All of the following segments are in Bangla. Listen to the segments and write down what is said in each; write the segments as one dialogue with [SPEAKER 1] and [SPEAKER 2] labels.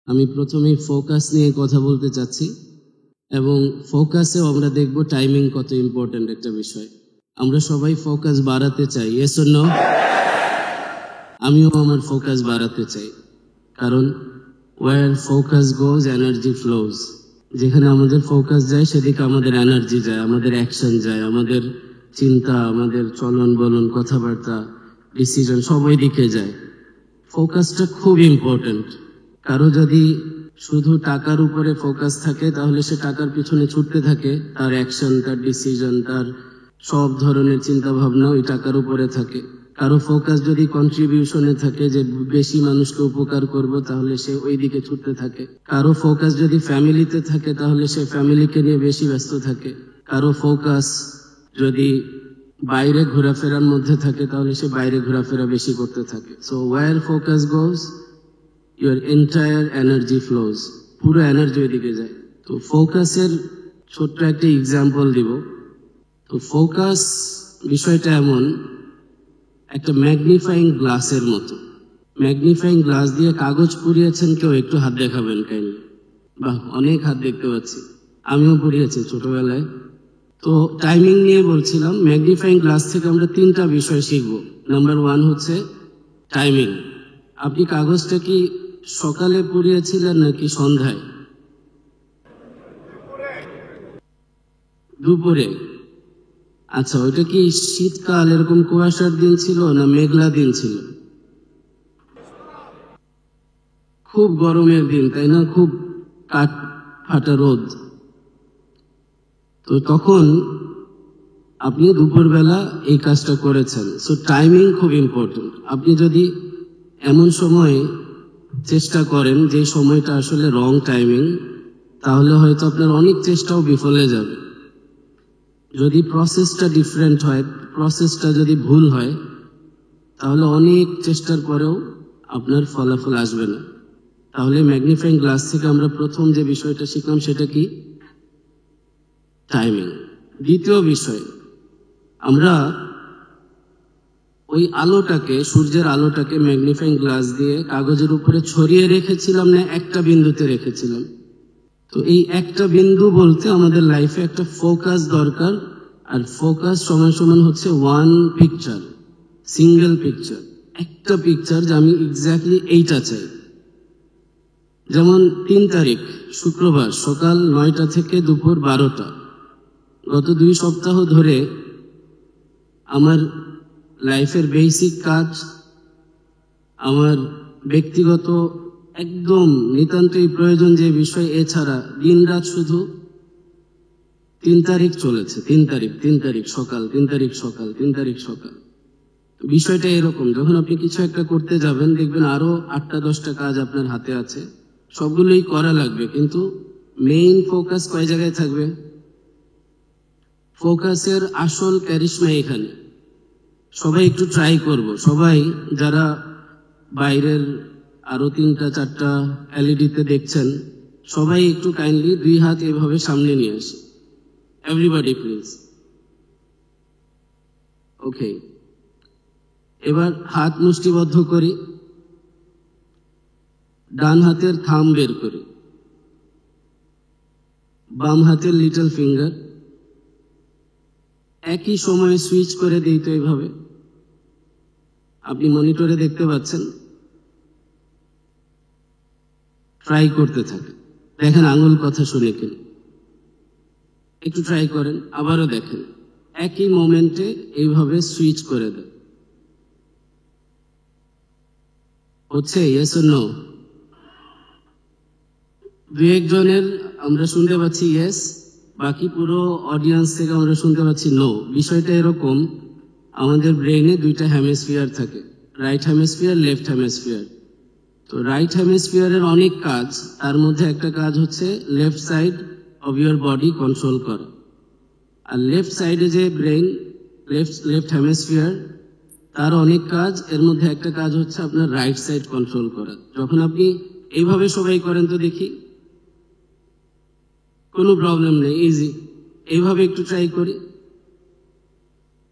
[SPEAKER 1] আমি প্রথমেই ফোকাস নিয়ে কথা বলতে চাচ্ছি এবং ফোকাসেও আমরা দেখব টাইমিং কত ইম্পর্ট্যান্ট একটা বিষয়। আমরা সবাই ফোকাস বাড়াতে চাই, ইয়েস অর নো? আমিও আমার ফোকাস বাড়াতে চাই, কারণ ওয়্যার ফোকাস গোজ এনার্জি ফ্লোজ। যেখানে আমাদের ফোকাস যায় সেদিকে আমাদের এনার্জি যায়, আমাদের অ্যাকশন যায়, আমাদের চিন্তা, আমাদের চলন বলন, কথাবার্তা, ডিসিশন সবই দিকে যায়। ফোকাসটা খুব ইম্পর্ট্যান্ট। কারো যদি শুধু টাকার উপরে ফোকাস থাকে তাহলে সে টাকার পিছনে ছুটতে থাকে, তার অ্যাকশন, তার ডিসিশন, তার সব ধরনের চিন্তা ভাবনা ওই টাকার উপরে থাকে। কারো ফোকাস যদি কন্ট্রিবিউশনে থাকে, যে বেশি মানুষকে উপকার করব, তাহলে সে ওই দিকে ছুটতে থাকে। কারো ফোকাস যদি ফ্যামিলিতে থাকে তাহলে সে ফ্যামিলিকে নিয়ে বেশি ব্যস্ত থাকে। কারো ফোকাস যদি বাইরে ঘোরাফেরার মধ্যে থাকে তাহলে সে বাইরে ঘোরাফেরা বেশি করতে থাকে। So where focus goes your entire energy flows, পুরো এনার্জি ওইদিকে যায়। তো ফোকাসের ছোট্ট একটা এক্সাম্পল দিব। তো ফোকাস বিষয়টা এমন একটা ম্যাগনিফাইং গ্লাসের মতো। ম্যাগনিফাইং গ্লাস দিয়ে কাগজ পুড়িয়েছেন কেউ? একটু হাত দেখাবেন কাইন্ডলি। বাহ, অনেক হাত দেখতে পাচ্ছি, আমিও পুড়িয়েছি ছোটবেলায়। তো টাইমিং নিয়ে বলছিলাম, ম্যাগনিফাইং গ্লাস থেকে আমরা তিনটা বিষয় শিখবো। নাম্বার 1 হচ্ছে টাইমিং। আপনি কাগজটা কি সকালে পুড়িয়েছিলেন নাকি সন্ধ্যায়? দুপুরে। আচ্ছা, ওইটা কি শীতকাল এরকম কুয়াশার দিন ছিল না মেঘলা দিন ছিল? খুব গরমের দিন, তাই না? খুব কাঠ ফাটা রোদ। তো তখন আপনি দুপুরবেলা এই কাজটা করেছেন। সো টাইমিং খুব ইম্পর্টেন্ট। আপনি যদি এমন সময় চেষ্টা করেন যে সময়টা আসলে রং টাইমিং, তাহলে হয়তো আপনার অনেক চেষ্টাও বিফলে যাবে। যদি প্রসেসটা ডিফারেন্ট হয়, প্রসেসটা যদি ভুল হয়, তাহলে অনেক চেষ্টার পরেও আপনার ফলাফল আসবে না। তাহলে ম্যাগনিফাইং গ্লাস থেকে আমরা প্রথম যে বিষয়টা শিখলাম সেটা কি? টাইমিং। দ্বিতীয় বিষয়, আমরা ওই আলোটাকে, সূর্যের আলোটাকে ম্যাগনিফাইং গ্লাস দিয়ে কাগজের উপরে ছড়িয়ে রেখেছিলাম না একটা বিন্দুতে রেখেছিলাম? তো এই একটা বিন্দু বলতে আমাদের লাইফে একটা ফোকাস দরকার, আর ফোকাস সমান সমান হচ্ছে ওয়ান পিকচার, সিঙ্গেল পিকচার, একটা পিকচার যে আমি এক্স্যাক্টলি এইটা চাই। যেমন 3 তারিখ শুক্রবার সকাল 9টা থেকে দুপুর 12টা, গত 2 সপ্তাহ ধরে আমার লাইফের বেসিক কাজ, আমার ব্যক্তিগত একদম নিতান্তই প্রয়োজন যে বিষয়, এছাড়া দিন রাত শুধু 3 তারিখ চলেছে। 3 তারিখ সকাল, 3 তারিখ সকাল, 3 তারিখ সকাল। বিষয়টা এরকম, যখন আপনি কিছু একটা করতে যাবেন দেখবেন আরো 8টা 10টা কাজ আপনার হাতে আছে, সবগুলোই করা লাগবে, কিন্তু মেইন ফোকাস কয় জায়গায় থাকবে? ফোকাসের আসল ক্যারিশমা এখানে। সবাই একটু ট্রাই করব, সবাই যারা বাইরের আরো 3টা 4টা এলইডিতে দেখছেন, সবাই একটু কাইন্ডলি 2 হাত এভাবে সামনে নিয়ে আসে। Everybody please. ওকে, এবার হাত মুষ্টিবদ্ধ করি, ডান হাতের থাম্ব বের করি, বাম হাতের লিটল ফিঙ্গার, একই সময়ে সুইচ করে দিই। তো এইভাবে আপনি মনিটরে দেখতে পাচ্ছেন, ট্রাই করতে থাকে, দেখেন আঙুল কথা শুনে কিনা, একটু ট্রাই করেন, আবারও দেখেন, একই মোমেন্টে এইভাবে সুইচ করে দেন। হচ্ছে ইয়েস অর নো? 2-1 জনের আমরা শুনতে পাচ্ছি ইয়েস, বাকি পুরো অডিয়েন্স থেকে আমরা শুনতে পাচ্ছি নো। বিষয়টা এরকম, আমাদের ব্রেইনে 2টা হেমিস্ফিয়ার থাকে, রাইট হেমিস্ফিয়ার, লেফট হেমিস্ফিয়ার। তো রাইট হেমিস্ফিয়ারের অনেক কাজ, তার মধ্যে একটা কাজ হচ্ছে left side of your body control করা। আর লেফট সাইডে যে ব্রেইন, লেফট হেমিস্ফিয়ার, তার অনেক কাজ, এর মধ্যে একটা কাজ হচ্ছে আপনার রাইট সাইড কন্ট্রোল করা। যখন আপনি এইভাবে সবাই করেন তো দেখি, কোনো প্রবলেম নেই, ইজি। এইভাবে একটু ট্রাই করি,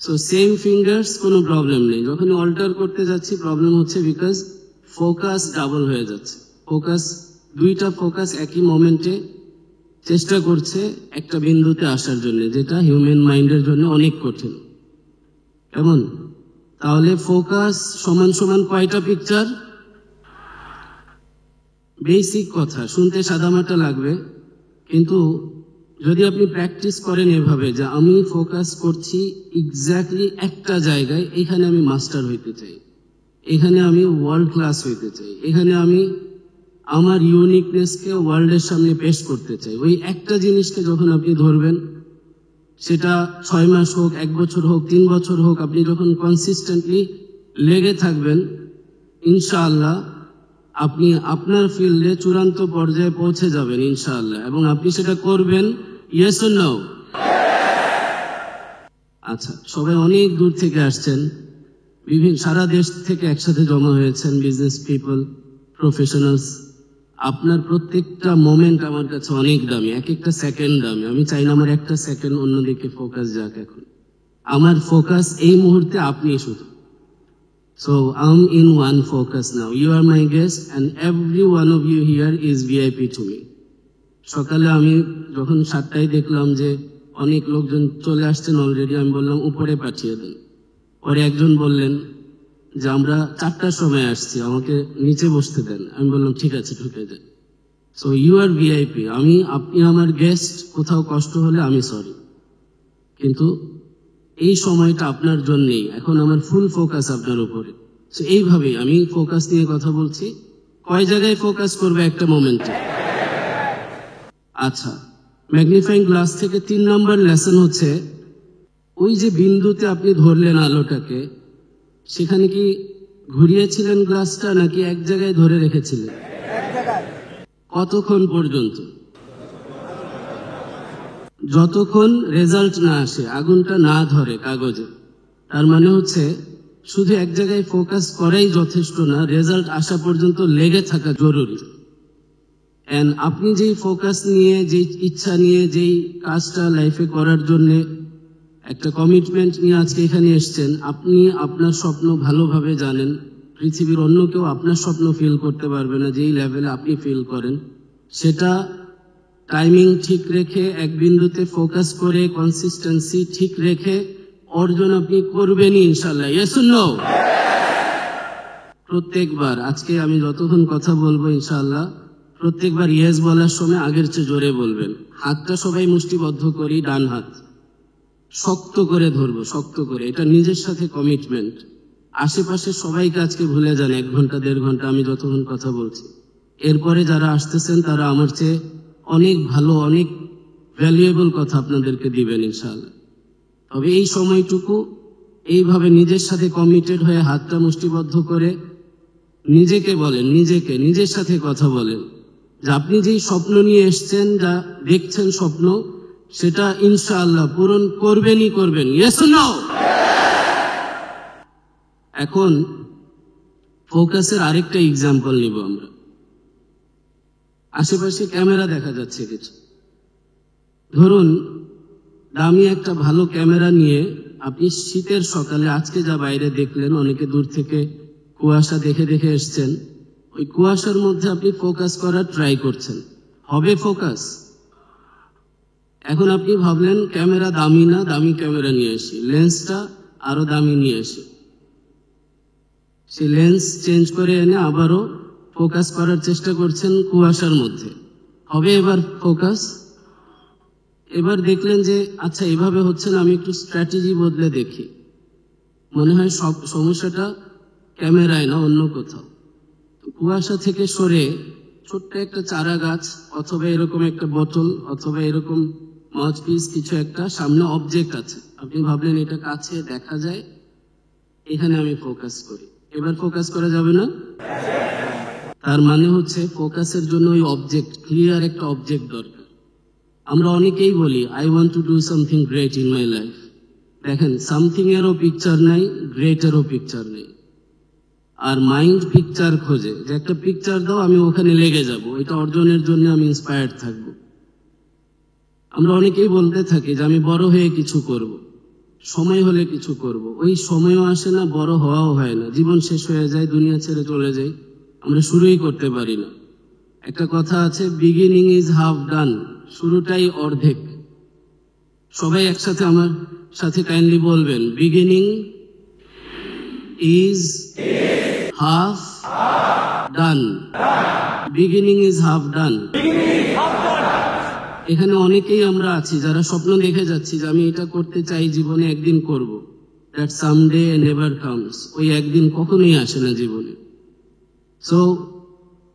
[SPEAKER 1] সো সেম ফিঙ্গার্স, কোনো প্রবলেম নেই। যখন অল্টার করতে যাচ্ছি প্রবলেম হচ্ছে, বিকজ ফোকাস ডাবল হয়ে যাচ্ছে। ফোকাস দুইটা ফোকাস একই মোমেন্টে চেষ্টা করছে একটা বিন্দুতে আসার জন্য, যেটা হিউম্যান মাইন্ডের জন্য অনেক কঠিন। কেমন? তাহলে ফোকাস সমান সমান কয়টা পিকচার? বেসিক কথা, শুনতে সাদামাটা লাগবে, কিন্তু যদি আপনি প্র্যাকটিস করেন এভাবে যে আমি ফোকাস করছি এক্স্যাক্টলি একটা জায়গায়, এখানে আমি মাস্টার হইতে চাই, এখানে আমি ওয়ার্ল্ড ক্লাস হইতে চাই, এখানে আমি আমার ইউনিকনেসকে ওয়ার্ল্ডের সামনে পেশ করতে চাই, ওই একটা জিনিসকে যখন আপনি ধরবেন, সেটা 6 মাস হোক, 1 বছর হোক, 3 বছর হোক, আপনি যখন কনসিস্টেন্টলি লেগে থাকবেন, ইনশাআল্লাহ আপনি আপনার ফিল্ডে চূড়ান্ত পর্যায়ে পৌঁছে যাবেন ইনশাআল্লাহ। এবং আপনি সেটা করবেন। Yes or no? আচ্ছা, সবাই অনেক দূর থেকে আসছেন, বিভিন্ন সারা দেশ থেকে একসাথে জমা হয়েছেন, বিজনেস পিপল, প্রফেশনালস। আপনার প্রত্যেকটা মোমেন্ট আমার কাছে অনেক দামি, এক একটা সেকেন্ড দামি। আমি চাই না আমার একটা সেকেন্ড অন্যদিকে ফোকাস যাক। এখন আমার ফোকাস এই মুহূর্তে আপনি শুধু। So I'm in one focus now. You are my guest and every one of you here is VIP to me. সকালে আমি যখন 7টায় দেখলাম যে অনেক লোকজন চলে আসছেন অলরেডি, আমি বললাম উপরে পাঠিয়ে দেন। পরে একজন বললেন যে আমরা 4টার সময় আসছি, আমাকে নিচে বসতে দেন। আমি বললাম ঠিক আছে, ঢুকে দেন। So you are VIP. আপনি আমার গেস্ট, কোথাও কষ্ট হলে আমি সরি, কিন্তু এই সময়টা আপনার জন্যই। এখন আমার ফুল ফোকাস আপনার উপরে। এইভাবেই আমি ফোকাস নিয়ে কথা বলছি। কয় জায়গায় ফোকাস করবে একটা মোমেন্টে? আচ্ছা, ম্যাগনিফাইং গ্লাস থেকে 3 নম্বর লেসন হচ্ছে, ওই যে বিন্দুতে আপনি ধরলেন আলোটাকে, সেখানে কি ঘুরিয়েছিলেন গ্লাসটা নাকি এক জায়গায় ধরে রেখেছিলেন? কতক্ষণ পর্যন্ত? যতক্ষণ রেজাল্ট না আসে, আগুনটা না ধরে কাগজে। তার মানে হচ্ছে শুধু এক জায়গায় ফোকাস করাই যথেষ্ট না, রেজাল্ট আসা পর্যন্ত লেগে থাকা জরুরি। এন্ড আপনি যেই ফোকাস নিয়ে, যেই ইচ্ছা নিয়ে, যেই কাজটা লাইফে করার জন্য একটা কমিটমেন্ট নিয়ে আজকে এখানে এসছেন, আপনি আপনার স্বপ্ন ভালোভাবে জানেন। পৃথিবীর অন্য কেউ আপনার স্বপ্ন ফিল করতে পারবে না যেই লেভেলে আপনি ফিল করেন। সেটা টাইমিং ঠিক রেখে, এক বিন্দুতে ফোকাস করে, কনসিস্টেন্সি ঠিক রেখে অর্জন আপনি করবেনই ইনশাল্লাহ। Yes or no? প্রত্যেকবার আজকে আমি যতক্ষণ কথা বলবো ইনশাল্লাহ, প্রত্যেকবার ইয়েস বলার সময় আগের চেয়ে জোরে বলবেন। হাতটা সবাই মুষ্টিবদ্ধ করি, ডান হাত শক্ত করে ধরবো, শক্ত করে। এটা নিজের সাথে কমিটমেন্ট। আশেপাশে সবাইকে আজকে ভুলে যান 1 ঘন্টা 1.5 ঘন্টা আমি যতক্ষণ কথা বলছি। এরপরে যারা আসতেছেন তারা আমার চেয়ে অনেক ভালো, অনেক ভ্যালুয়েবল কথা আপনাদেরকে দিবেন ইনশাআল্লাহ। তবে এই সময়টুকু এইভাবে নিজের সাথে কমিটেড হয়ে হাতটা মুষ্টিবদ্ধ করে নিজেকে বলেন, নিজের সাথে কথা বলেন যে আপনি যেই স্বপ্ন নিয়ে এসছেন, যা দেখছেন স্বপ্ন, সেটা ইনশাআল্লাহ পূরণ করবেনই করবেন। Yes or no? এখন ফোকাসের আরেকটা এক্সাম্পল নিব আমরা। আশেপাশে ক্যামেরা দেখা যাচ্ছে কিছু। ধরুন দামি একটা ভালো ক্যামেরা নিয়ে আপনি শীতের সকালে, আজকে যা বাইরে দেখলেন, অনেকে দূর থেকে কুয়াশা দেখে দেখে এসছেন, ওই কুয়াশার মধ্যে আপনি ফোকাস করার ট্রাই করছেন। হবে ফোকাস? এখন আপনি ভাবলেন ক্যামেরা দামি না, দামি ক্যামেরা নিয়ে আসি, লেন্সটা আরো দামি নিয়ে আসি। সেই লেন্স চেঞ্জ করে এনে আবারও ফোকাস করার চেষ্টা করছেন কুয়াশার মধ্যে। হবে এবার ফোকাস? এবার দেখলেন যে আচ্ছা এভাবে হচ্ছে না, আমি একটু স্ট্র্যাটেজি বদলে দেখি। মনে হয় সব সমস্যাটা ক্যামেরায় না, অন্য কোথাও। কুয়াশা থেকে সরে ছোট্ট একটা চারা গাছ, অথবা এরকম একটা বোতল, অথবা এরকম মাউথপিস কিছু একটা, সামনে অবজেক্ট আছে, আপনি ভাবলেন এটা কাছে দেখা যায়, এখানে আমি ফোকাস করি। এবার ফোকাস করা যাবে না? তার মানে হচ্ছে ফোকাসের জন্য ওই অবজেক্ট, ক্লিয়ার একটা অবজেক্ট দরকার। আমরা অনেকেই বলি I want to do something great in my life. দেখেন, সামথিং এরও পিকচার নাই, গ্রেটেরও পিকচার নেই। আর মাইন্ড পিকচার খোঁজে, যে একটা পিকচার দাও, আমি ওখানে লেগে যাব, এটা অর্জনের জন্য আমি ইন্সপায়ার্ড থাকব। আমরা অনেকেই বলতে থাকি যে আমি বড় হয়ে কিছু করব, সময় হলে কিছু করব। ওই সময়ও আসে না, বড় হওয়াও হয় না, জীবন শেষ হয়ে যায়, দুনিয়া ছেড়ে চলে যায়, আমরা শুরুই করতে পারি না। একটা কথা আছে, বিগিনিং ইজ হাফ ডান, শুরুটাই অর্ধেক। সবাই একসাথে আমার সাথে কাইন্ডলি বলবেন, beginning is half done, beginning is half ডান। এখানে অনেকেই আমরা আছি যারা স্বপ্ন দেখে যাচ্ছি যে আমি এটা করতে চাই, জীবনে একদিন করব। দ্যাট সামডে নেভার কামস, ওই একদিন কখনোই আসে না জীবনে। সো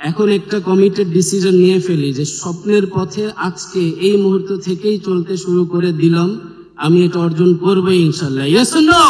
[SPEAKER 1] এখন একটা কমিটেড ডিসিশন নিয়ে ফেলি যে স্বপ্নের পথে আজকে এই মুহূর্ত থেকেই চলতে শুরু করে দিলাম, আমি এটা অর্জন করবো ইনশাল্লাহ। Yes or no?